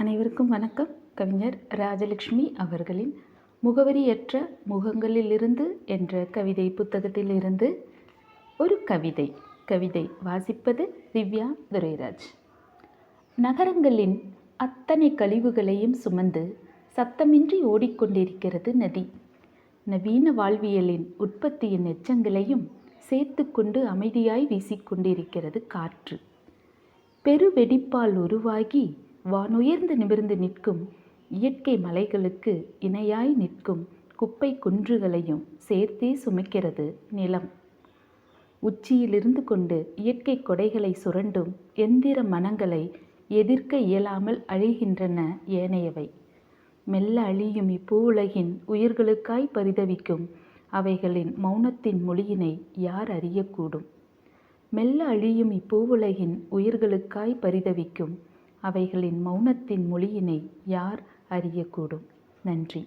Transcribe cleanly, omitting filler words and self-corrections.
அனைவருக்கும் வணக்கம். கவிஞர் ராஜலட்சுமி அவர்களின் முகவரியற்ற முகங்களிலிருந்து என்ற கவிதை புத்தகத்திலிருந்து ஒரு கவிதை வாசிப்பது திவ்யா துரைராஜ். நகரங்களின் அத்தனை கழிவுகளையும் சுமந்து சத்தமின்றி ஓடிக்கொண்டிருக்கிறது நதி. நவீன வாழ்வியலின் உற்பத்தியின் எச்சங்களையும் சேர்த்து கொண்டு அமைதியாய் வீசிக்கொண்டிருக்கிறது காற்று. பெரு வெடிப்பால் உருவாகி வானுயர்ந்து நிமிர்ந்து நிற்கும் இயற்கை மலைகளுக்கு இணையாய் நிற்கும் குப்பை குன்றுகளையும் சேர்த்தே சுமக்கிறது நிலம். உச்சியிலிருந்து கொண்டு இயற்கை கொடைகளை சுரண்டும் எந்திர மனங்களை எதிர்க்க இயலாமல் அழிகின்றன ஏனையவை. மெல்ல அழியும் இப்பூவுலகின் உயிர்களுக்காய் பரிதவிக்கும் அவைகளின் மௌனத்தின் மொழியினை யார் அறியக்கூடும்? மெல்ல அழியும் இப்பூவுலகின் உயிர்களுக்காய் பரிதவிக்கும் அவைகளின் மௌனத்தின் மொழியினை யார் அறியக்கூடும்? நன்றி.